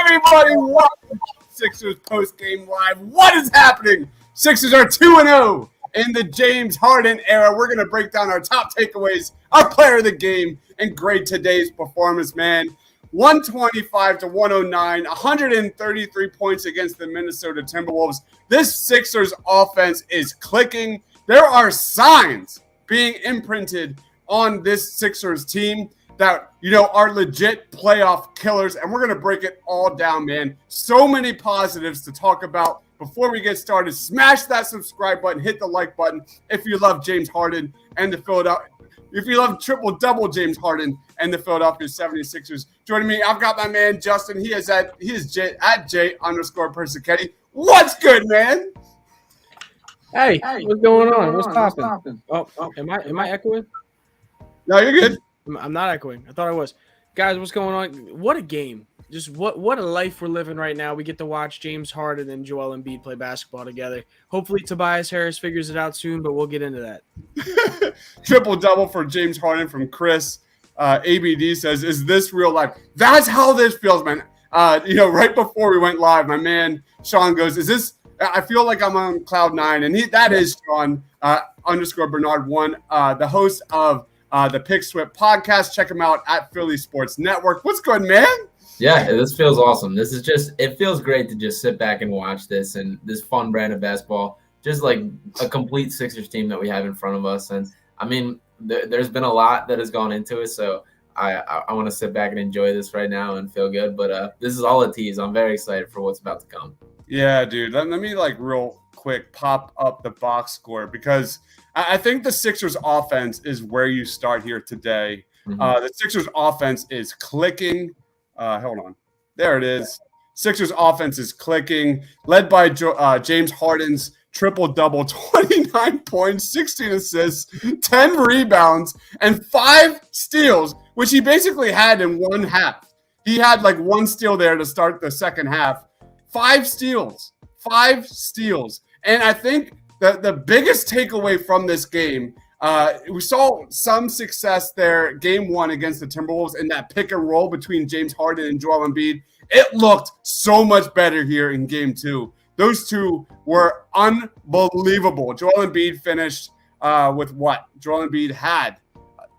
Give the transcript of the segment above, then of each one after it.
everybody? Welcome to Sixers post-game live. What is happening? Sixers are 2-0 in the James Harden era. We're going to break down our top takeaways, our player of the game, and grade today's performance, man. 125-109, 133 points against the Minnesota Timberwolves. This Sixers offense is clicking. There are signs being imprinted on this Sixers team that, are legit playoff killers, and we're going to break it all down, man. So many positives to talk about. Before we get started, smash that subscribe button, hit the like button if you love James Harden and the Philadelphia. If you love triple-double James Harden and the Philadelphia 76ers. Joining me, I've got my man Justin. He is at J_Persichetti. What's good, man? Hey, what's going on? What's popping? Oh, am I echoing? No, you're good. I'm not echoing. I thought I was. Guys, what's going on? What a game. Just what a life we're living right now. We get to watch James Harden and Joel Embiid play basketball together. Hopefully Tobias Harris figures it out soon, but we'll get into that. Triple-double for James Harden from Chris. ABD says, is this real life? That's how this feels, man. Right before we went live, my man Sean goes, is this – I feel like I'm on cloud nine. And that is Sean _Bernard1, the host of the Pick Swift podcast. Check him out at Philly Sports Network. What's good, man? Yeah, this feels awesome. It feels great to just sit back and watch this and this fun brand of basketball, just like a complete Sixers team that we have in front of us. And I mean, there's been a lot that has gone into it. So I want to sit back and enjoy this right now and feel good. But this is all a tease. I'm very excited for what's about to come. Yeah, dude. Let me real quick pop up the box score because I think the Sixers offense is where you start here today. Mm-hmm. The Sixers offense is clicking. Hold on. There it is. Sixers offense is clicking, led by James Harden's triple-double, 29 points, 16 assists, 10 rebounds, and 5 steals, which he basically had in one half. He had one steal there to start the second half. 5 steals. And I think the biggest takeaway from this game, we saw some success there, game one against the Timberwolves in that pick and roll between James Harden and Joel Embiid. It looked so much better here in game two. Those two were unbelievable. Joel Embiid finished with what? Joel Embiid had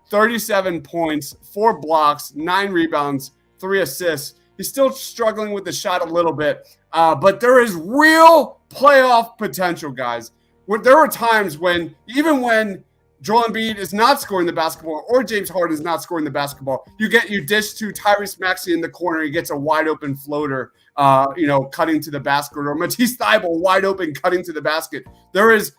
37 points, 4 blocks, 9 rebounds, 3 assists. He's still struggling with the shot a little bit, but there is real playoff potential, guys. There were times when, even when Joel Embiid is not scoring the basketball or James Harden is not scoring the basketball, you dish to Tyrese Maxey in the corner. He gets a wide open floater, cutting to the basket, or Matisse Thybulle wide open cutting to the basket. There is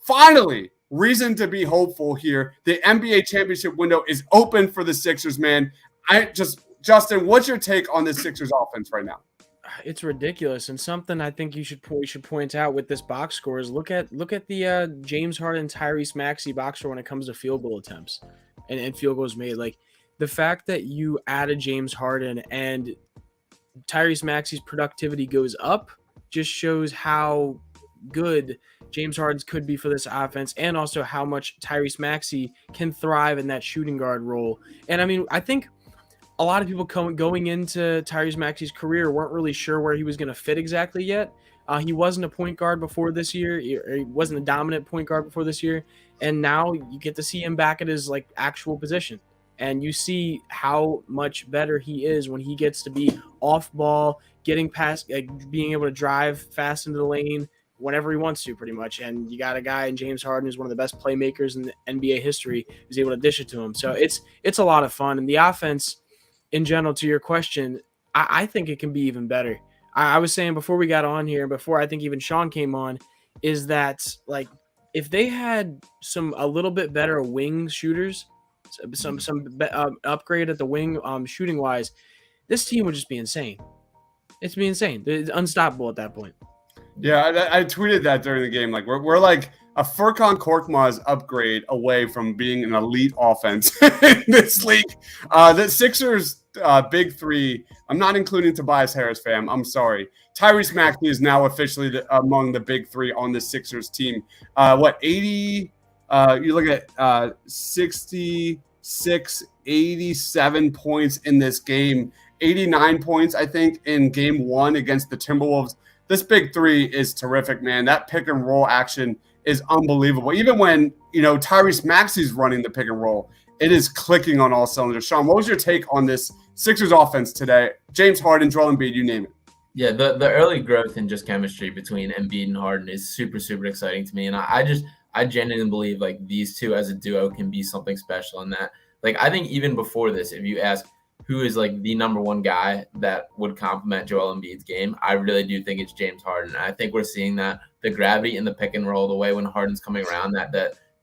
finally reason to be hopeful here. The NBA championship window is open for the Sixers, man. Justin, what's your take on this Sixers offense right now? It's ridiculous, and something I think you should point out with this box score is look at the James Harden, Tyrese Maxey box score when it comes to field goal attempts and field goals made. Like the fact that you added James Harden and Tyrese Maxey's productivity goes up just shows how good James Harden's could be for this offense, and also how much Tyrese Maxey can thrive in that shooting guard role. And I mean, I think a lot of people going into Tyrese Maxey's career weren't really sure where he was going to fit exactly yet. He wasn't a point guard before this year. He wasn't a dominant point guard before this year. And now you get to see him back at his actual position. And you see how much better he is when he gets to be off ball, getting past, being able to drive fast into the lane whenever he wants to, pretty much. And you got a guy in James Harden who's one of the best playmakers in the NBA history who's able to dish it to him. So it's a lot of fun. And the offense, in general, to your question, I think it can be even better. I was saying before we got on here, before I think even Sean came on, is that if they had a little bit better wing shooters, some upgrade at the wing shooting wise, this team would just be insane. It's be insane. It's unstoppable at that point. Yeah, I tweeted that during the game. We're like a Furkan Korkmaz upgrade away from being an elite offense in this league. The Sixers big three, I'm not including Tobias Harris, fam. I'm sorry. Tyrese Maxey is now officially among the big three on the Sixers team. 80? You look at 66, 87 points in this game. 89 points, I think, in game 1 against the Timberwolves. This big three is terrific, man. That pick and roll action is unbelievable. Even when, Tyrese Maxey's running the pick and roll, it is clicking on all cylinders. Sean, what was your take on this Sixers offense today? James Harden, Joel Embiid, you name it. Yeah, the early growth in just chemistry between Embiid and Harden is super, super exciting to me. And I genuinely believe like these two as a duo can be something special in that. Like, I think even before this, if you ask who is like the number one guy that would complement Joel Embiid's game, I really do think it's James Harden. I think we're seeing that the gravity in the pick and roll, the way when Harden's coming around, that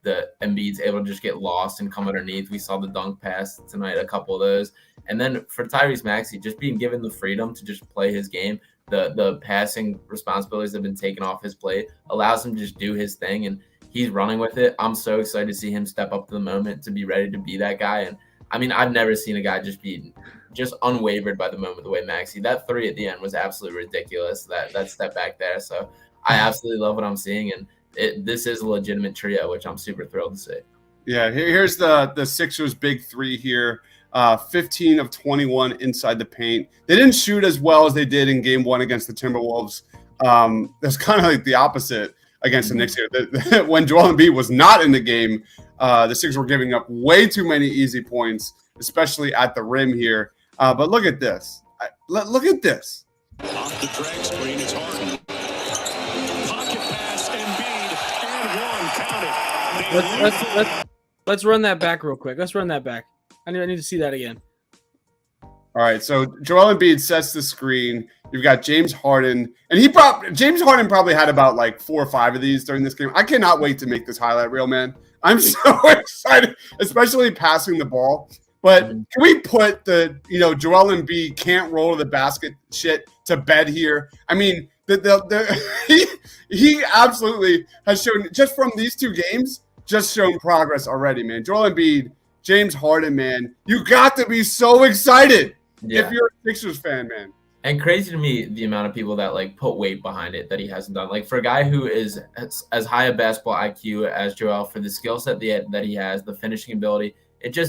the Embiid's able to just get lost and come underneath. We saw the dunk pass tonight, a couple of those. And then for Tyrese Maxey, just being given the freedom to just play his game, the passing responsibilities have been taken off his plate, allows him to just do his thing, and he's running with it. I'm so excited to see him step up to the moment, to be ready to be that guy. And I mean, I've never seen a guy just be unwavered by the moment the way Maxey. That three at the end was absolutely ridiculous, that step back there. So I absolutely love what I'm seeing, and this is a legitimate trio, which I'm super thrilled to see. Yeah, here's the Sixers' big three here. 15 of 21 inside the paint. They didn't shoot as well as they did in game 1 against the Timberwolves. That's kind of like the opposite against the Knicks here. When Joel Embiid was not in the game, the Sixers were giving up way too many easy points, especially at the rim here. But look at this. Look at this. Off the drag screen, it's Harden. Pocket pass, Embiid, and one. Count it. Let's run that back real quick. Let's run that back. I need to see that again. All right, so Joel Embiid sets the screen. You've got James Harden, and James Harden probably had about like 4 or 5 of these during this game. I cannot wait to make this highlight reel, man. I'm so excited, especially passing the ball. But can we put the Joel Embiid can't roll to the basket shit to bed here? I mean, he absolutely has shown, just from these 2 games, just shown progress already, man. Joel Embiid, James Harden, man, you got to be so excited if you're a Sixers fan, man. And crazy to me, the amount of people that like put weight behind it that he hasn't done. Like, for a guy who is as high a basketball IQ as Joel, for the skill set that he has, the finishing ability,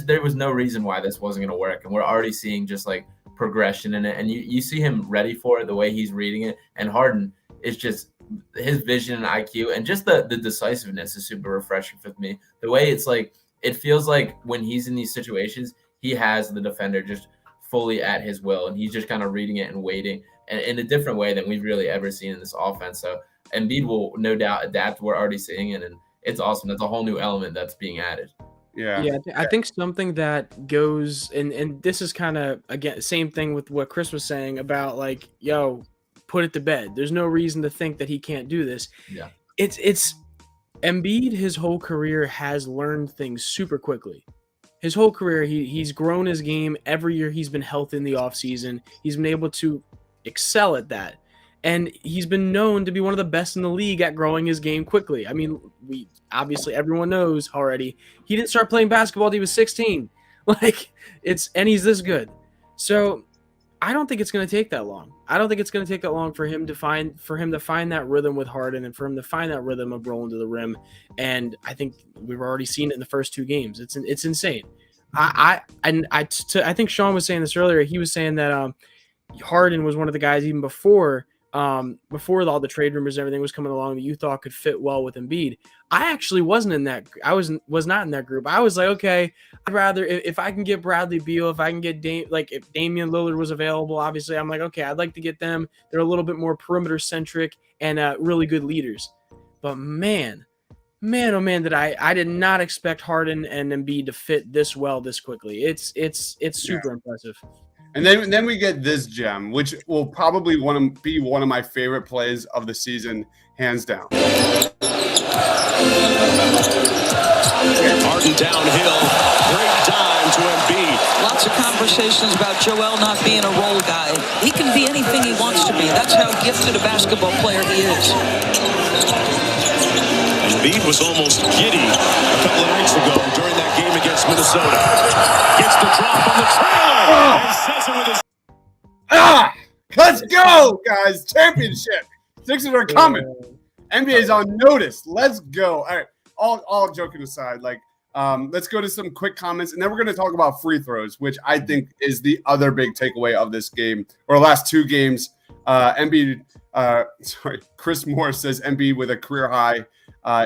there was no reason why this wasn't going to work. And we're already seeing just like progression in it. And you see him ready for it, the way he's reading it. And Harden is just, his vision and IQ and just the decisiveness is super refreshing for me. The way it's like, it feels like when he's in these situations, he has the defender just fully at his will, and he's just kind of reading it and waiting, and in a different way than we've really ever seen in this offense. So Embiid will no doubt adapt. We're already seeing it, and it's awesome. That's a whole new element that's being added. Yeah. I think something that goes, and this is kind of, again, same thing with what Chris was saying about like, put it to bed. There's no reason to think that he can't do this. Yeah. It's Embiid, his whole career has learned things super quickly. His whole career, he's grown his game. Every year he's been healthy in the offseason. He's been able to excel at that. And he's been known to be one of the best in the league at growing his game quickly. I mean, everyone knows already. He didn't start playing basketball until he was 16. And he's this good. So I don't think it's going to take that long. I don't think it's going to take that long for him to find that rhythm with Harden, and for him to find that rhythm of rolling to the rim. And I think we've already seen it in the first 2 games. It's insane. I think Sean was saying this earlier. He was saying that Harden was one of the guys even before all the trade rumors and everything was coming along that you thought could fit well with Embiid. I actually wasn't in that. I was not in that group. I was like, okay, I'd rather, if I can get Bradley Beal, if I can get if Damian Lillard was available, obviously I'm like, okay, I'd like to get them. They're a little bit more perimeter centric and really good leaders. But man, oh man, I did not expect Harden and Embiid to fit this well this quickly. It's super impressive. And then we get this gem, which will probably be one of my favorite plays of the season, hands down. Harden downhill, great dime to Embiid. Lots of conversations about Joel not being a role guy. He can be anything he wants to be. That's how gifted a basketball player he is. Embiid was almost giddy a couple of nights ago during that game against Minnesota. Gets the drop on the trailer and says it with his... Let's go, guys. Championship. Sixers are coming. NBA's on notice. Let's go. All right. All joking aside, like, Let's go to some quick comments, and then we're going to talk about free throws, which I think is the other big takeaway of this game, or last two games. Chris Moore says Embiid with a career high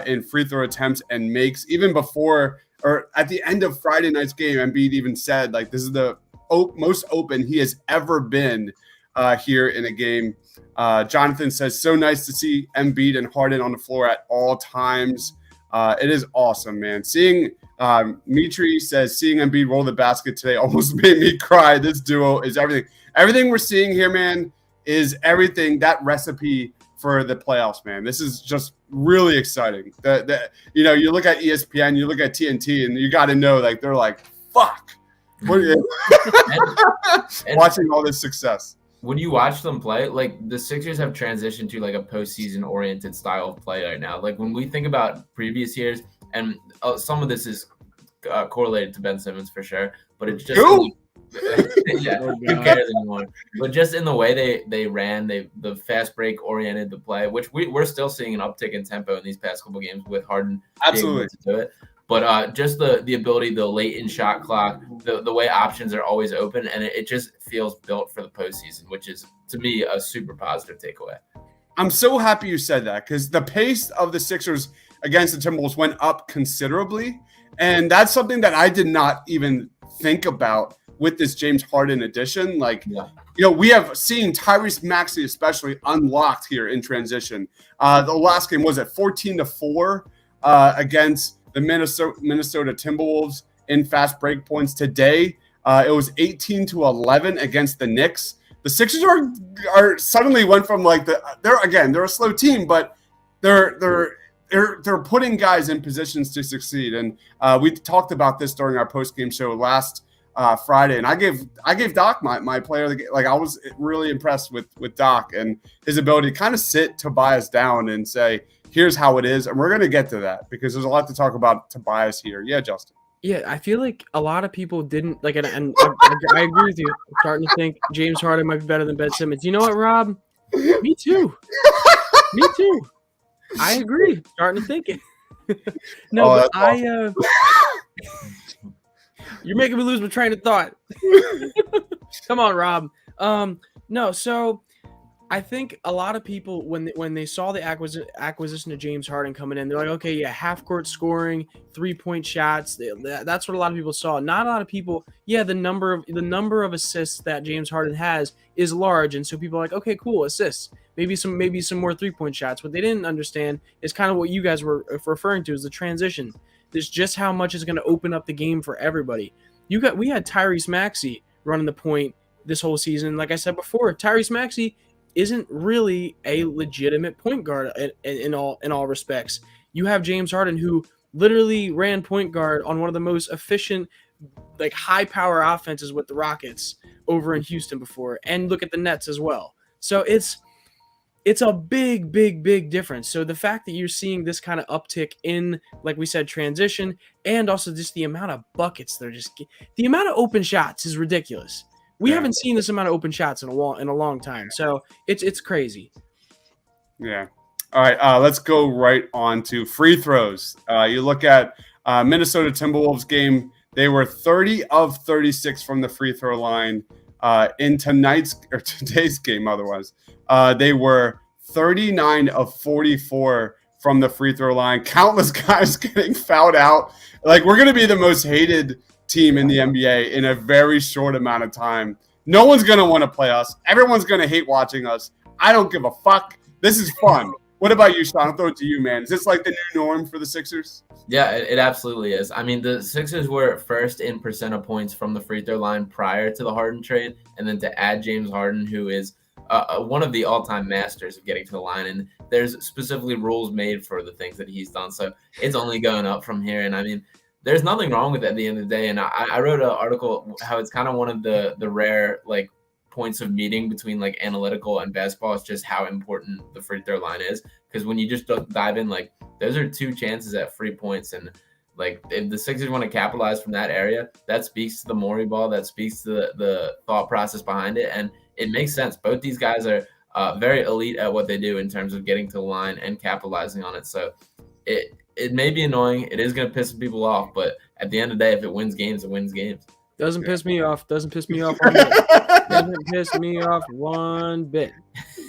in free throw attempts and makes. Even before or at the end of Friday night's game, Embiid even said, like, this is the most open he has ever been here in a game. Jonathan says, so nice to see Embiid and Harden on the floor at all times. It is awesome, man. Seeing Mitri says, seeing Embiid roll the basket today almost made me cry. This duo is everything. Everything we're seeing here, man, is everything, that recipe for the playoffs, man. This is just really exciting. You look at ESPN, you look at TNT, and you got to know, like, they're like, fuck. Watching all this success. When you watch them play, like, the Sixers have transitioned to like a postseason-oriented style of play right now. Like, when we think about previous years, and some of this is correlated to Ben Simmons for sure, but it's just yeah, who cares anymore? But just in the way they ran, the fast break oriented the play, which we're still seeing an uptick in tempo in these past couple games with Harden being able to do it. But just the ability, the late in shot clock, the way options are always open, and it just feels built for the postseason, which is, to me, a super positive takeaway. I'm so happy you said that, because the pace of the Sixers against the Timberwolves went up considerably, and that's something that I did not even think about with this James Harden addition. Like, we have seen Tyrese Maxey especially unlocked here in transition. The last game was at 14-4 against the Minnesota Timberwolves in fast break points. Today, it was 18-11 against the Knicks. The Sixers are suddenly went from like they're a slow team, but they're putting guys in positions to succeed. And we talked about this during our post game show last Friday, and I gave Doc my player of the game. Like, I was really impressed with Doc and his ability to kind of sit Tobias down and say, here's how it is. And we're going to get to that because there's a lot to talk about Tobias here. Yeah, Justin. Yeah, I feel like a lot of people didn't like it, and I agree with you. I'm starting to think James Harden might be better than Ben Simmons. You know what, Rob? Me too. Me too. I agree. Starting to think it. No, but awesome. You're making me lose my train of thought. Come on, Rob. No, so I think a lot of people, when they saw the acquisition of James Harden coming in, they're like, okay, yeah, half court scoring, 3-point shots. That's what a lot of people saw. Not a lot of people. Yeah, the number of assists that James Harden has is large, and so people are like, okay, cool, assists. Maybe some more 3-point shots. What they didn't understand is kind of what you guys were referring to is the transition. There's just how much is going to open up the game for everybody. We had Tyrese Maxey running the point this whole season. Like I said before, Tyrese Maxey isn't really a legitimate point guard in all respects. You have James Harden, who literally ran point guard on one of the most efficient, like, high power offenses with the Rockets over in Houston before, and look at the Nets as well. So it's a big difference. So the fact that you're seeing this kind of uptick in, like we said, transition, and also just the amount of buckets the amount of open shots is ridiculous. We haven't seen this amount of open shots in a long time. So it's crazy. Yeah. All right. Let's go right on to free throws. You look at Minnesota Timberwolves game. They were 30 of 36 from the free throw line in today's game. Otherwise, they were 39 of 44 from the free throw line. Countless guys getting fouled out. Like, we're going to be the most hated team in the NBA in a very short amount of time. No one's going to want to play us. Everyone's going to hate watching us. I don't give a fuck. This is fun. What about you, Sean? I'll throw it to you, man. Is this like the new norm for the Sixers? Yeah, it absolutely is. I mean, the Sixers were first in percent of points from the free throw line prior to the Harden trade, and then to add James Harden, who is one of the all-time masters of getting to the line, and there's specifically rules made for the things that he's done. So it's only going up from here. And I mean, there's nothing wrong with it at the end of the day. And I wrote an article how it's kind of one of the rare, like, points of meeting between, like, analytical and basketball. It's just how important the free throw line is. Because when you just dive in, like, those are 2 chances at free points. And, like, if the Sixers want to capitalize from that area, that speaks to the Morey ball. That speaks to the thought process behind it. And it makes sense. Both these guys are very elite at what they do in terms of getting to the line and capitalizing on it. So it may be annoying. It is going to piss some people off, but at the end of the day, if it wins games, it wins games. Doesn't piss me off. Doesn't piss me off one bit. Doesn't piss me off one bit.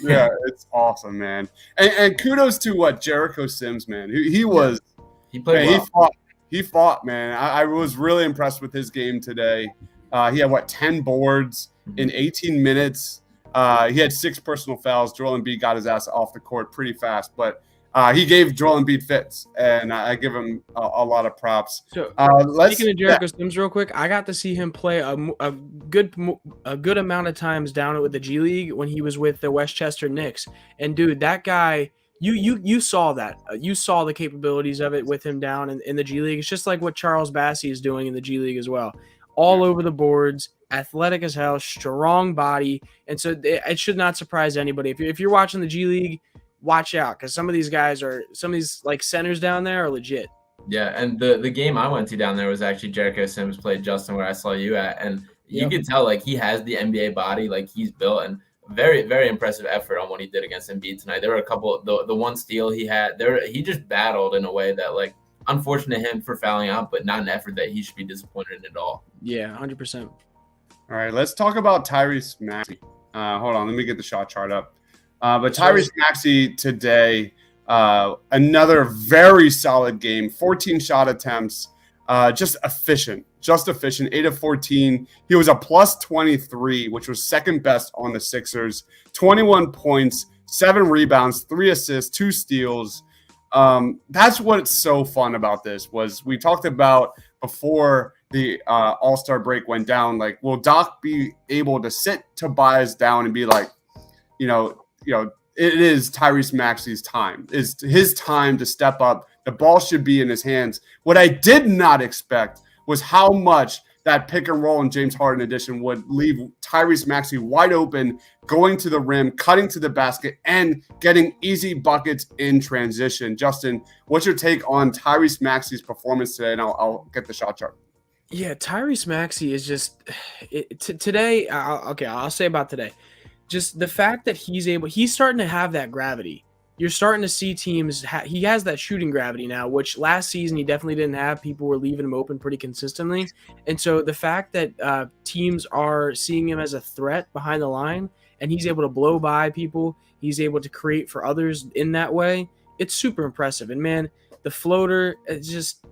Yeah, it's awesome, man. And kudos to Jericho Sims, man. He was. He played man, well. He fought, man. I was really impressed with his game today. He had 10 boards in 18 minutes. He had 6 personal fouls. Joel Embiid got his ass off the court pretty fast, but he gave Joel Embiid fits, and I give him a lot of props. So, speaking of Jericho Sims real quick, I got to see him play a good amount of times down with the G League when he was with the Westchester Knicks. And, dude, that guy – you saw that. You saw the capabilities of it with him down in the G League. It's just like what Charles Bassey is doing in the G League as well. All over the boards, athletic as hell, strong body. And so it should not surprise anybody. If you're watching the G League, watch out, because some of these like centers down there are legit. Yeah, and the game I went to down there was actually Jericho Sims played Justin, where I saw you at, and you could tell like he has the NBA body, like he's built, and very, very impressive effort on what he did against Embiid tonight. There were a couple, the one steal he had there, he just battled in a way that, like, unfortunate him for fouling out, but not an effort that he should be disappointed in at all. Yeah, 100%. All right, let's talk about Tyrese Maxey. Hold on, let me get the shot chart up. But Tyrese Maxey today, another very solid game, 14 shot attempts, just efficient, 8 of 14. He was a plus 23, which was second best on the Sixers, 21 points, 7 rebounds, 3 assists, 2 steals. That's what's so fun about this was we talked about before the All-Star break went down, like, will Doc be able to sit Tobias down and be like, it is Tyrese Maxey's time. It's his time to step up. The ball should be in his hands. What I did not expect was how much that pick and roll in James Harden edition would leave Tyrese Maxey wide open, going to the rim, cutting to the basket, and getting easy buckets in transition. Justin, what's your take on Tyrese Maxey's performance today? And I'll get the shot chart. Yeah, Tyrese Maxey is just today. I'll say about today. Just the fact that he's starting to have that gravity. You're starting to see teams, he has that shooting gravity now, which last season he definitely didn't have. People were leaving him open pretty consistently. And so the fact that teams are seeing him as a threat behind the line and he's able to blow by people, he's able to create for others in that way, it's super impressive. And, man, the floater, it's just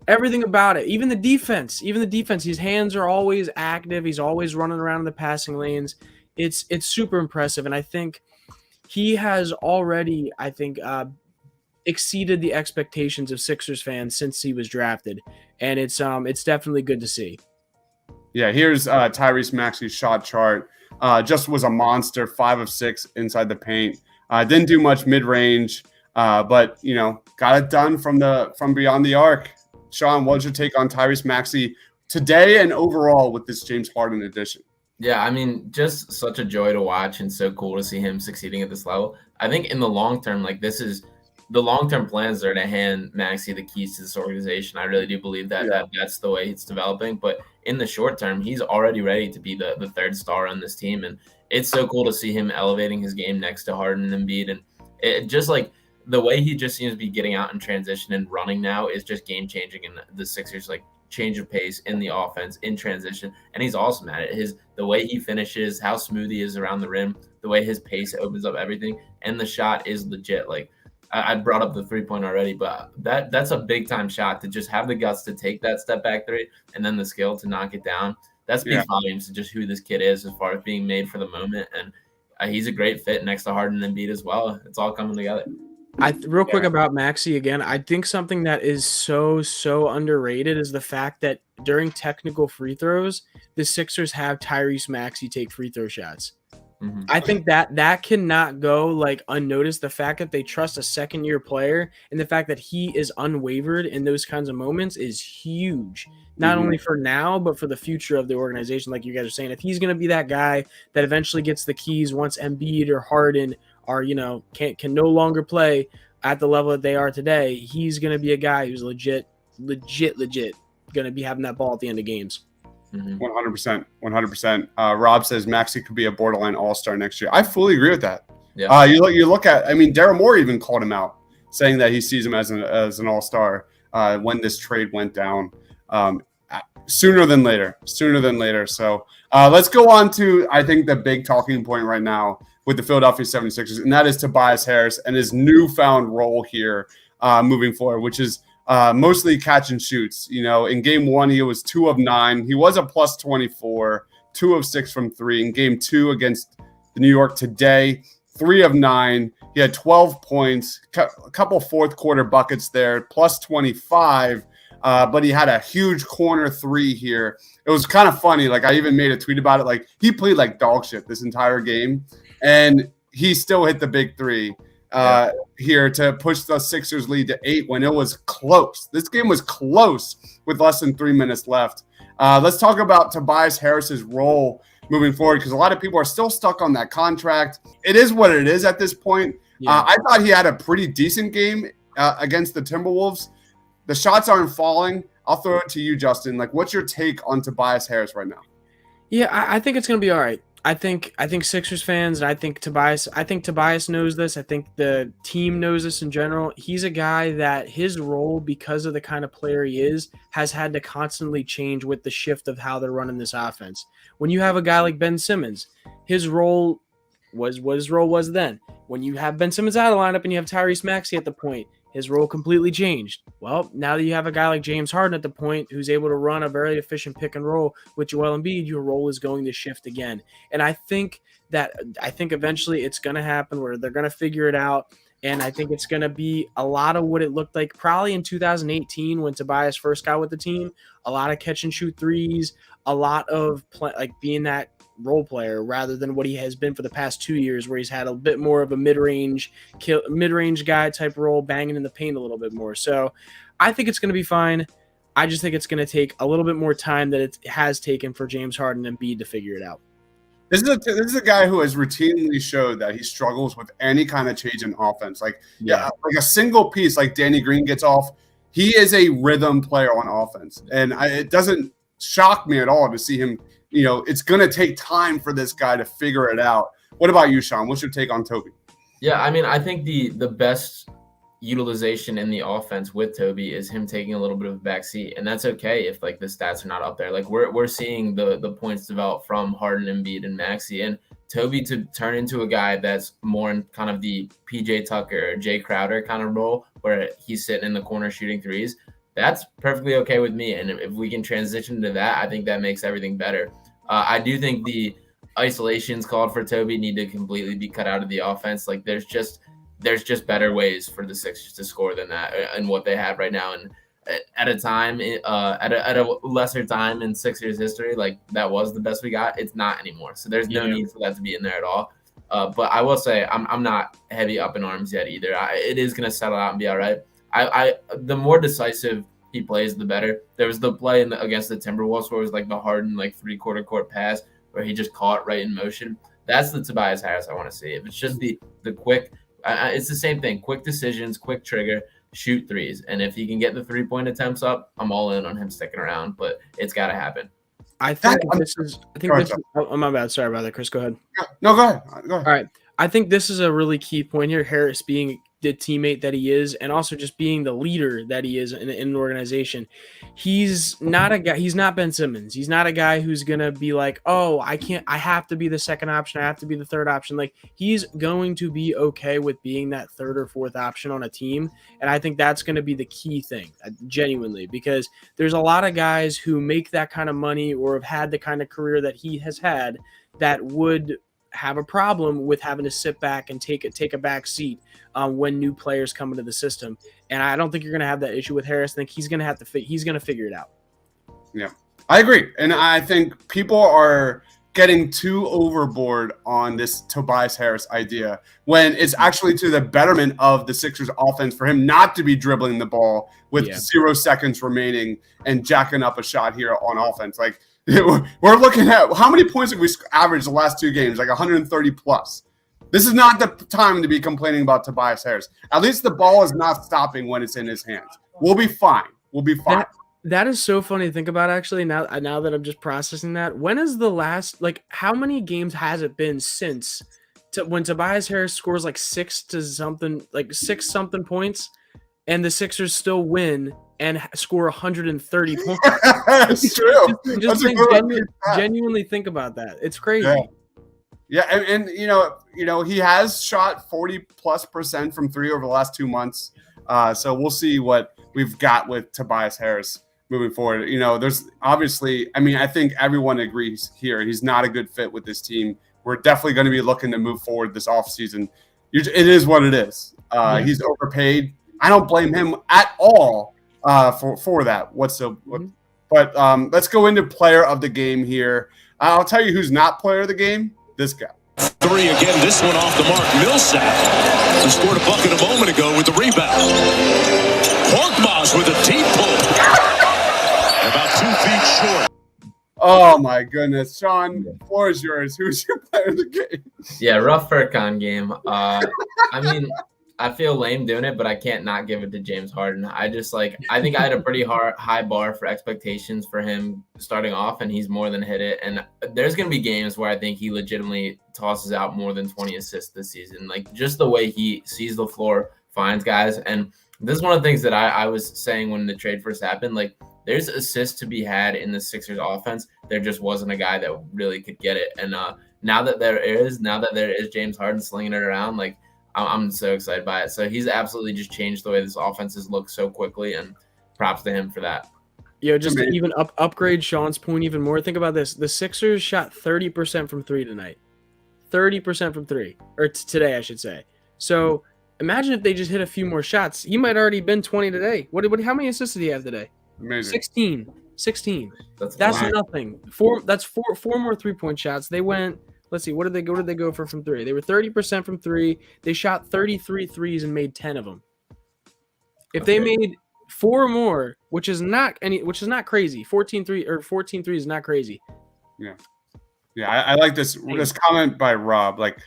everything about it. Even the defense, his hands are always active. He's always running around in the passing lanes. It's super impressive. And I think he has already, exceeded the expectations of Sixers fans since he was drafted, and it's definitely good to see. Yeah, here's Tyrese Maxey's shot chart. Just was a monster, 5 of 6 inside the paint. Didn't do much mid range, but got it done from beyond the arc. Sean, what's your take on Tyrese Maxey today and overall with this James Harden edition? Yeah, I mean, just such a joy to watch and so cool to see him succeeding at this level. I think in the long term, like this is the long-term plans are to hand Maxey the keys to this organization. I really do believe that's the way it's developing. But in the short term, he's already ready to be the third star on this team. And it's so cool to see him elevating his game next to Harden and Embiid. And it just like the way he just seems to be getting out in transition and running now is just game-changing. And the Sixers, like, change of pace in the offense, in transition, and he's awesome at it. The way he finishes, how smooth he is around the rim, the way his pace opens up everything, and the shot is legit. Like I brought up the 3-point already, but that's a big time shot to just have the guts to take that step back 3 and then the skill to knock it down. That speaks volumes to just who this kid is as far as being made for the moment, and he's a great fit next to Harden and Embiid as well. It's all coming together. Real quick about Maxey again, I think something that is so underrated is the fact that during technical free throws, the Sixers have Tyrese Maxey take free throw shots. Mm-hmm. I think that cannot go like unnoticed. The fact that they trust a second-year player and the fact that he is unwavered in those kinds of moments is huge. Not only for now, but for the future of the organization, like you guys are saying. If he's going to be that guy that eventually gets the keys once Embiid or Harden are, can no longer play at the level that they are today, he's going to be a guy who's legit going to be having that ball at the end of games. 100%. Rob says Maxey could be a borderline all-star next year. I fully agree with that. Yeah. You look at, Daryl Morey even called him out saying that he sees him as an all-star when this trade went down. Sooner than later. So let's go on to, I think, the big talking point right now with the Philadelphia 76ers, and that is Tobias Harris and his newfound role here moving forward, which is mostly catch and shoots. In game 1, he was 2 of 9. He was a plus 24, 2 of 6 from 3. In game 2 against the New York today, 3 of 9. He had 12 points, a couple fourth quarter buckets there, plus 25. But he had a huge corner 3 here. It was kind of funny. Like, I even made a tweet about it. Like, he played like dog shit this entire game, and he still hit the big 3 here to push the Sixers lead to 8 when it was close. This game was close with less than 3 minutes left. Let's talk about Tobias Harris's role moving forward, because a lot of people are still stuck on that contract. It is what it is at this point. Yeah. I thought he had a pretty decent game against the Timberwolves. The shots aren't falling. I'll throw it to you, Justin. Like, what's your take on Tobias Harris right now? Yeah, I think it's going to be all right. I think Sixers fans, and I think Tobias knows this. I think the team knows this in general. He's a guy that his role, because of the kind of player he is, has had to constantly change with the shift of how they're running this offense. When you have a guy like Ben Simmons, his role was what his role was then. When you have Ben Simmons out of lineup and you have Tyrese Maxey at the point, his role completely changed. Well, now that you have a guy like James Harden at the point who's able to run a very efficient pick and roll with Joel Embiid, your role is going to shift again. And I think eventually it's going to happen where they're going to figure it out. And I think it's going to be a lot of what it looked like probably in 2018 when Tobias first got with the team. A lot of catch and shoot threes, a lot of being that role player rather than what he has been for the past 2 years, where he's had a bit more of a mid-range guy type role, banging in the paint a little bit more. So I think it's going to be fine. I just think it's going to take a little bit more time than it has taken for James Harden and Embiid to figure it out. This is a guy who has routinely showed that he struggles with any kind of change in offense. Like a single piece like Danny Green gets off, he is a rhythm player on offense. And it doesn't shock me at all to see him. It's going to take time for this guy to figure it out. What about you, Sean? What's your take on Toby? Yeah, I mean, I think the best utilization in the offense with Toby is him taking a little bit of a backseat, and that's okay if the stats are not up there. Like we're seeing the points develop from Harden, Embiid, and Maxey, and Toby to turn into a guy that's more in kind of the PJ Tucker or Jay Crowder kind of role, where he's sitting in the corner shooting threes. That's perfectly okay with me. And if we can transition to that, I think that makes everything better. I do think the isolations called for Toby need to completely be cut out of the offense. Like there's just better ways for the Sixers to score than that and what they have right now. And at a time, at a lesser time in Sixers history, like that was the best we got. It's not anymore. So there's no need for that to be in there at all. But I will say I'm not heavy up in arms yet either. It is going to settle out and be all right. The more decisive he plays, the better. There was the play against the Timberwolves where it was like the Harden 3/4 court pass where he just caught right in motion. That's the Tobias Harris I want to see. If it's just the quick, it's the same thing. Quick decisions, quick trigger, shoot threes. And if he can get the 3-point attempts up, I'm all in on him sticking around. But it's got to happen. I think this is. Oh, my bad. Sorry about that, Chris. Go ahead. No, go ahead. All right. I think this is a really key point here. Harris being the teammate that he is, and also just being the leader that he is in an organization. He's not a guy. He's not Ben Simmons. He's not a guy who's gonna be like, oh, I have to be the second option. I have to be the third option. Like he's going to be okay with being that third or fourth option on a team. And I think that's going to be the key thing, genuinely, because there's a lot of guys who make that kind of money or have had the kind of career that he has had that would have a problem with having to sit back and take a back seat when new players come into the system. And I don't think you're going to have that issue with Harris. I think he's going to figure it out. Yeah, I agree. And I think people are getting too overboard on this Tobias Harris idea when it's actually to the betterment of the Sixers offense for him not to be dribbling the ball with 0 seconds remaining and jacking up a shot here on offense. Like, we're looking at how many points have we averaged the last 2 games, like 130 plus. This is not the time to be complaining about Tobias Harris. At least the ball is not stopping when it's in his hands. We'll be fine. That is so funny to think about, actually, now that I'm just processing that. When is the last, how many games has it been since when Tobias Harris scores like 6 something points, and the Sixers still win and score 130 points. That's true. Just genuinely think about that. It's crazy. Yeah, and he has shot 40+% from 3 over the last 2 months. So we'll see what we've got with Tobias Harris moving forward. There's obviously, I think everyone agrees here he's not a good fit with this team. We're definitely going to be looking to move forward this offseason. It is what it is. He's overpaid. I don't blame him at all for that whatsoever. But let's go into player of the game here. I'll tell you who's not player of the game. This guy. 3 again, this one off the mark. Millsap, who scored a bucket a moment ago with the rebound. Korkmaz with a deep pull. About 2 feet short. Oh, my goodness. Sean, the floor is yours. Who's your player of the game? Yeah, rough Furkan game. I feel lame doing it, but I can't not give it to James Harden. I think I had a pretty high bar for expectations for him starting off, and he's more than hit it. And there's going to be games where I think he legitimately tosses out more than 20 assists this season. Like, just the way he sees the floor, finds guys. And this is one of the things that I was saying when the trade first happened. Like, there's assists to be had in the Sixers offense. There just wasn't a guy that really could get it. And now that there is James Harden slinging it around, like, I'm so excited by it. So he's absolutely just changed the way this offense has looked so quickly, and props to him for that. Just to even upgrade Sean's point even more, think about this. The Sixers shot 30% from 3 tonight. 30% from 3. Or today, I should say. So imagine if they just hit a few more shots. He might already been 20 today. How many assists did he have today? Amazing. 16. That's wow. nothing. That's four more 3-point shots. They went... Let's see. What did they go for from 3? They were 30% from 3. They shot 33 threes and made 10 of them. If they made 4 more, which is not crazy. 14 threes is not crazy. Yeah. I like this comment by Rob. Like,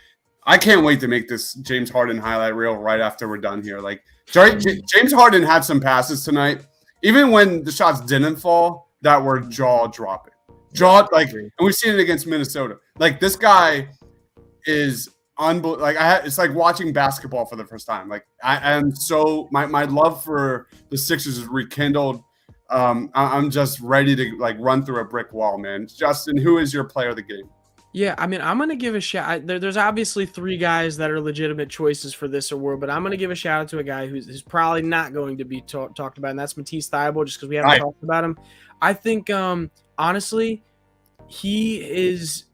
I can't wait to make this James Harden highlight reel right after we're done here. Like, James Harden had some passes tonight, even when the shots didn't fall, that were jaw dropping. And we've seen it against Minnesota. Like, this guy is unbelievable. Like, it's like watching basketball for the first time. Like, I am so my love for the Sixers is rekindled. I'm just ready to run through a brick wall, man. Justin, who is your player of the game? Yeah, I'm gonna give a shout. There's obviously 3 guys that are legitimate choices for this award, but I'm gonna give a shout out to a guy who's probably not going to be talked about, and that's Matisse Thybulle, just because we haven't talked about him. I think honestly, he is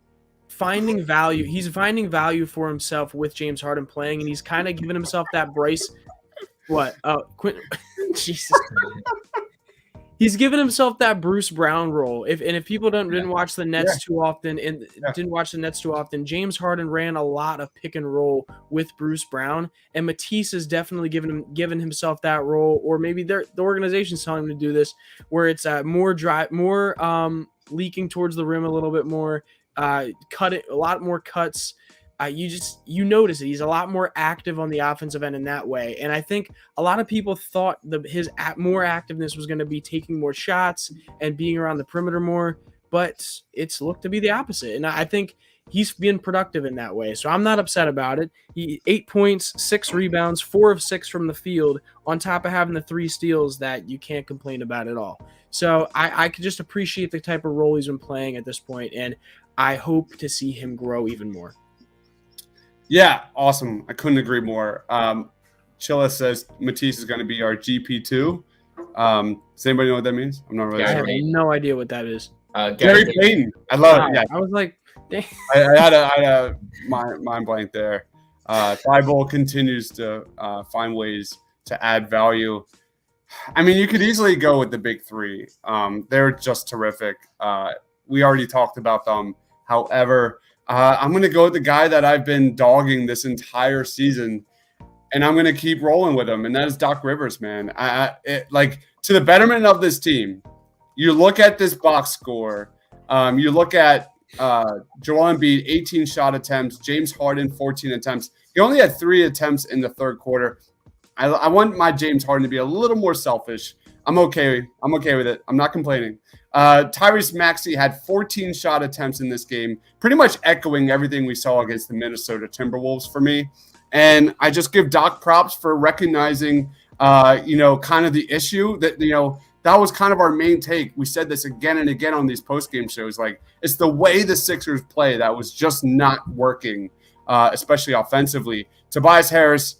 finding value. He's finding value for himself with James Harden playing, and he's kind of giving himself that Bryce. What? Oh, Jesus. He's given himself that Bruce Brown role. If people didn't watch the Nets too often, James Harden ran a lot of pick and roll with Bruce Brown, and Matisse has definitely given himself that role, or maybe the organization's telling him to do this, where it's more leaking towards the rim a little bit more, a lot more cuts. You notice it. He's a lot more active on the offensive end in that way. And I think a lot of people thought his more activeness was going to be taking more shots and being around the perimeter more, but it's looked to be the opposite. And I think he's been productive in that way. So I'm not upset about it. 8 points, 6 rebounds, 4 of 6 from the field, on top of having the 3 steals that you can't complain about at all. So I could just appreciate the type of role he's been playing at this point, and I hope to see him grow even more. Yeah, awesome. I couldn't agree more. Chilla says Matisse is going to be our GP2. Does anybody know what that means? I'm not really sure. I have no idea what that is. Gary Payton. I love it. Yeah. I was like, dang. I had a mind blank there. Thybulle continues to find ways to add value. I mean, you could easily go with the big 3. They're just terrific. We already talked about them. However, I'm going to go with the guy that I've been dogging this entire season, and I'm going to keep rolling with him, and that is Doc Rivers, man. To the betterment of this team, you look at this box score, you look at Joel Embiid, 18 shot attempts, James Harden, 14 attempts. He only had 3 attempts in the third quarter. I want my James Harden to be a little more selfish. I'm okay with it. I'm not complaining. Tyrese Maxey had 14 shot attempts in this game, pretty much echoing everything we saw against the Minnesota Timberwolves for me. And I just give Doc props for recognizing, kind of the issue that, that was kind of our main take. We said this again and again on these post-game shows. Like, it's the way the Sixers play that was just not working, especially offensively. Tobias Harris,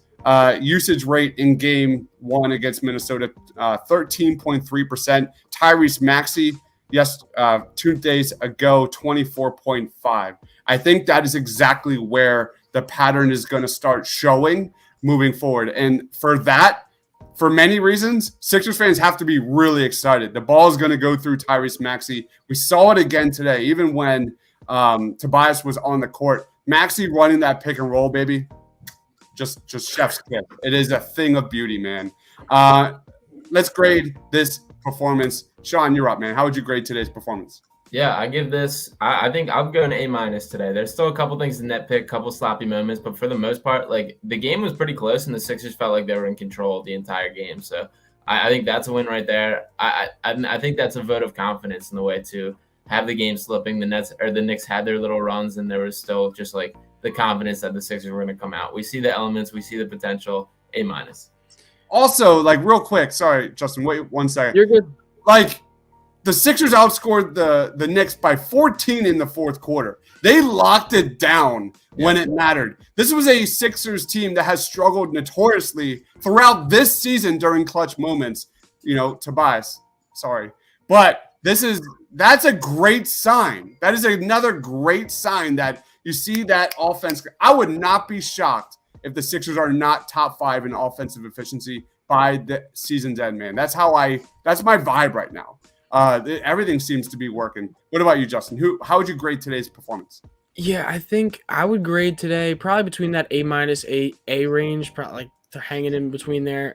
usage rate in game 1 against Minnesota, 13.3%. Tyrese Maxey, 2 days ago, 24.5. I think that is exactly where the pattern is going to start showing moving forward. And for that, for many reasons, Sixers fans have to be really excited. The ball is going to go through Tyrese Maxey. We saw it again today, even when Tobias was on the court. Maxey running that pick and roll, baby, just chef's kiss. It is a thing of beauty, man. Let's grade this performance. Sean, you're up, man. How would you grade today's performance? Yeah, I give this. I think I'll go an A- today. There's still a couple things in that pick, couple sloppy moments, but for the most part, like the game was pretty close, and the Sixers felt like they were in control the entire game. So I think that's a win right there. I think that's a vote of confidence in the way to have the game slipping. The Knicks had their little runs, and there was still just like the confidence that the Sixers were going to come out. We see the elements, we see the potential. A-. Also, like real quick, sorry, Justin, wait 1 second. You're good. Like, the Sixers outscored the Knicks by 14 in the fourth quarter. They locked it down when it mattered. This was a Sixers team that has struggled notoriously throughout this season during clutch moments. Tobias, sorry. But that's a great sign. That is another great sign that you see that offense. I would not be shocked if the Sixers are not top 5 in offensive efficiency by the season's end, man. That's my vibe right now. Everything seems to be working. What about you, Justin? How would you grade today's performance? Yeah, I think I would grade today probably between that A- A range, probably like they're hanging in between there.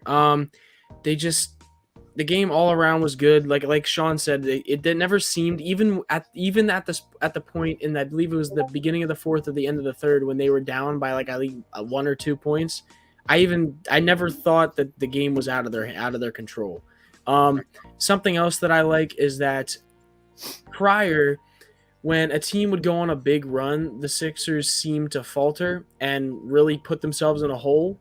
The game all around was good. Like Sean said, it never seemed even at the point in, I believe it was the beginning of the fourth or the end of the third when they were down by like I think 1 or 2 points. I never thought that the game was out of their control. Something else that I like is that prior, when a team would go on a big run, the Sixers seemed to falter and really put themselves in a hole.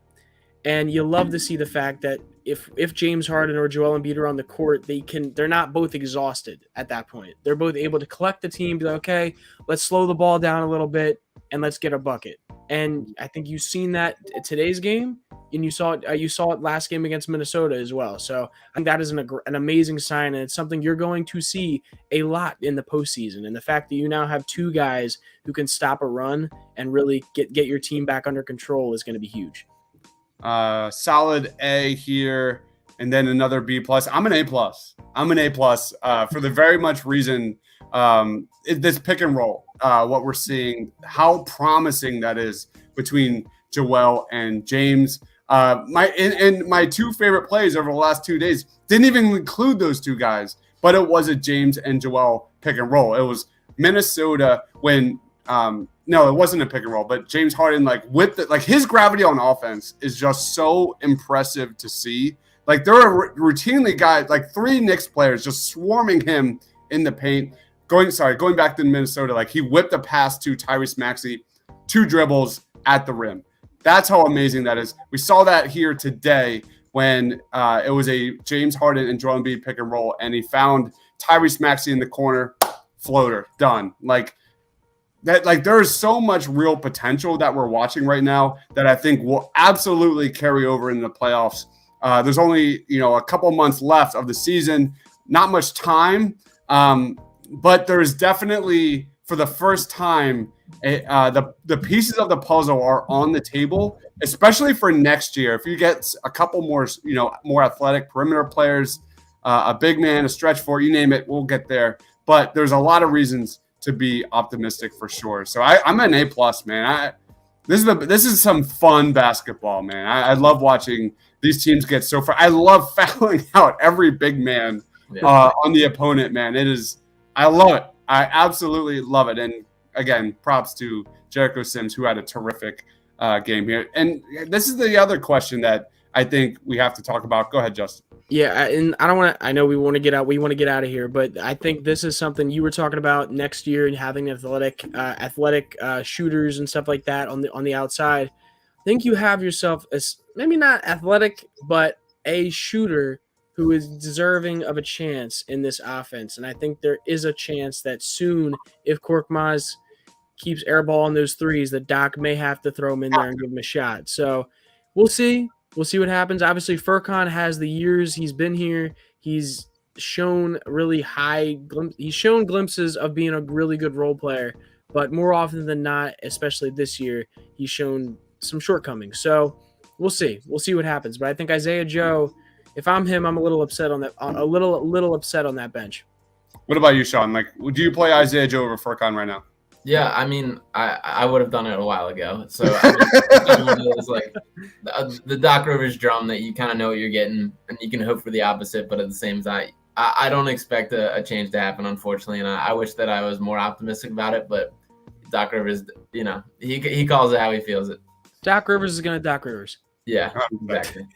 And you love to see the fact that if James Harden or Joel Embiid are on the court, they're not both exhausted at that point. They're both able to collect the team, be like, okay, let's slow the ball down a little bit and let's get a bucket. And I think you've seen that today's game, and you saw it last game against Minnesota as well. So I think that is an amazing sign, and it's something you're going to see a lot in the postseason. And the fact that you now have 2 guys who can stop a run and really get your team back under control is going to be huge. Solid A here, and then another B+. I'm an A+. For the very much reason this pick and roll, what we're seeing, how promising that is between Joel and James. My 2 favorite plays over the last 2 days didn't even include those 2 guys, but it was a James and Joel pick and roll. It was Minnesota when no, it wasn't a pick and roll, but James Harden, his gravity on offense is just so impressive to see. Like, there are routinely guys, like 3 Knicks players just swarming him in the paint. Going back to Minnesota, like he whipped a pass to Tyrese Maxey, 2 dribbles at the rim. That's how amazing that is. We saw that here today when it was a James Harden and Joel Embiid pick and roll, and he found Tyrese Maxey in the corner, floater, done. There is so much real potential that we're watching right now that I think will absolutely carry over in the playoffs. There's only a couple months left of the season, not much time, but there's definitely, for the first time, the pieces of the puzzle are on the table, especially for next year. If you get a couple more more athletic perimeter players, a big man, a stretch four, you name it, we'll get there. But there's a lot of reasons to be optimistic for sure. So I'm an A+, man. This is some fun basketball, man. I love watching these teams get so far. I love fouling out every big man on the opponent, man. I love it. I absolutely love it. And again, props to Jericho Sims, who had a terrific game here. And this is the other question that I think we have to talk about. Go ahead, Justin. Yeah, and I don't want to. I know we want to get out. We want to get out of here, but I think this is something you were talking about next year and having athletic shooters and stuff like that on the outside. I think you have yourself maybe not athletic, but a shooter who is deserving of a chance in this offense. And I think there is a chance that soon, if Korkmaz keeps airballing those threes, that Doc may have to throw him in there and give him a shot. So we'll see. We'll see what happens. Obviously, Furkan has the years he's been here. He's shown really he's shown glimpses of being a really good role player, but more often than not, especially this year, he's shown some shortcomings. So we'll see. We'll see what happens. But I think Isaiah Joe, if I'm him, I'm a little upset on that. A little upset on that bench. What about you, Sean? Like, would you play Isaiah Joe over Furkan right now? Yeah, I mean, I would have done it a while ago. So I mean, it's kind of one of those, like the Doc Rivers drum that you kind of know what you're getting, and you can hope for the opposite. But at the same time, I don't expect a change to happen, unfortunately, and I wish that I was more optimistic about it. But Doc Rivers, he calls it how he feels it. Doc Rivers is gonna Doc Rivers. Yeah, exactly.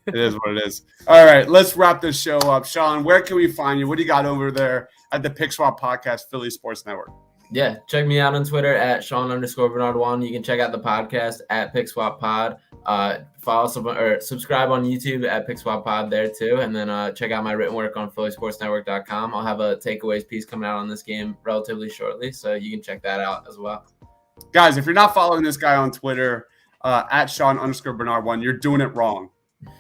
It is what it is. All right, let's wrap this show up. Sean, where can we find you? What do you got over there at the Pick Swap Podcast, Philly Sports Network? Yeah, check me out on Twitter at Sean_Bernard1. You can check out the podcast at Pick Swap Pod. Subscribe on YouTube at Pick Swap Pod there too, and then check out my written work on PhillySportsNetwork.com. I'll have a takeaways piece coming out on this game relatively shortly, so you can check that out as well. Guys, if you're not following this guy on Twitter at Sean_Bernard1, you're doing it wrong.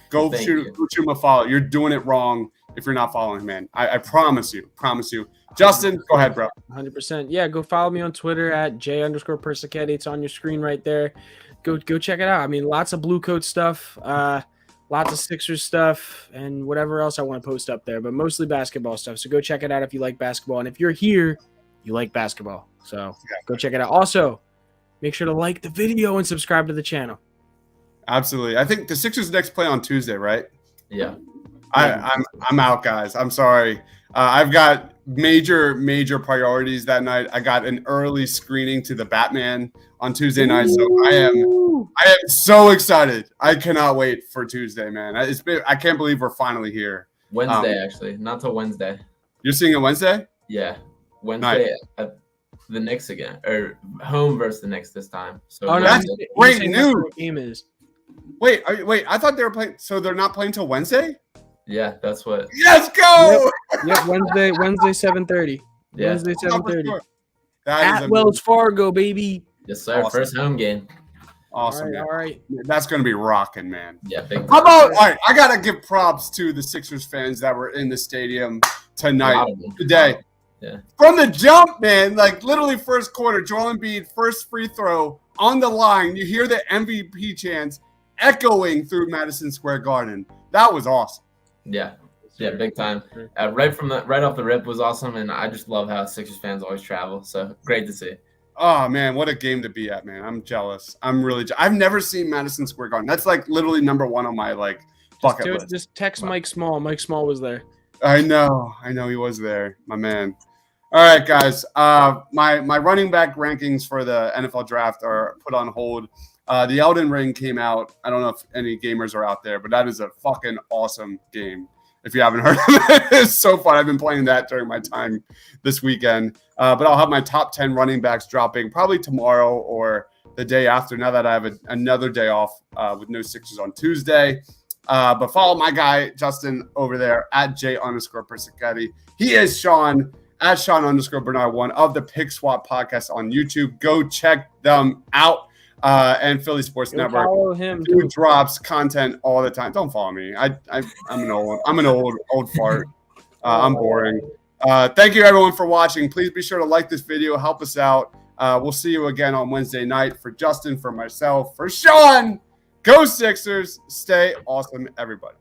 Go shoot him a follow. You're doing it wrong if you're not following him, man. I promise you. Justin, go ahead, bro. 100%. Yeah, go follow me on Twitter at J_Persichetti. It's on your screen right there. Go check it out. I mean, lots of Blue Coat stuff, lots of Sixers stuff, and whatever else I want to post up there, but mostly basketball stuff. So go check it out if you like basketball. And if you're here, you like basketball. So go check it out. Also, make sure to like the video and subscribe to the channel. Absolutely. I think the Sixers next play on Tuesday, right? Yeah. I'm out, guys. I'm sorry. I've got major priorities that night. I got an early screening to the Batman on Tuesday night, so I am so excited. I cannot wait for Tuesday, man. I can't believe we're finally here. Wednesday, actually, not till Wednesday. You're seeing it Wednesday? Yeah, Wednesday at the Knicks again, or home versus the Knicks this time. So that's great news. What game is? Wait! I thought they were playing. So they're not playing till Wednesday? Yeah, that's what. Let's go! Yep, Wednesday 7:30. Yeah. Wednesday 7:30. At Wells Fargo, baby. Yes, sir. Awesome. First home game. Awesome. All right. That's going to be rocking, man. Yeah, big time. How about, all right, I got to give props to the Sixers fans that were in the stadium today. Yeah. From the jump, man, like literally first quarter, Joel Embiid, first free throw on the line. You hear the MVP chants echoing through Madison Square Garden. That was awesome. Yeah, big time. Right off the rip was awesome, and I just love how Sixers fans always travel. So great to see. Oh man, what a game to be at, man! I'm jealous. I've never seen Madison Square Garden. That's like literally number one on my bucket list. Just text Mike Small. Mike Small was there. I know he was there, my man. All right, guys. My running back rankings for the NFL draft are put on hold. The Elden Ring came out. I don't know if any gamers are out there, but that is a fucking awesome game. If you haven't heard of it, it's so fun. I've been playing that during my time this weekend. But I'll have my top 10 running backs dropping probably tomorrow or the day after, now that I have another day off with no Sixers on Tuesday. But follow my guy, Justin, over there at J_Persichetti. He is Sean at Sean_Bernard1 of the Pick Swap Podcast on YouTube. Go check them out. And Philly Sports Network. Follow him. Who drops content all the time. Don't follow me. I'm an old fart. I'm boring. Thank you everyone for watching. Please be sure to like this video. Help us out. We'll see you again on Wednesday night. For Justin, for myself, for Sean. Go Sixers. Stay awesome, everybody.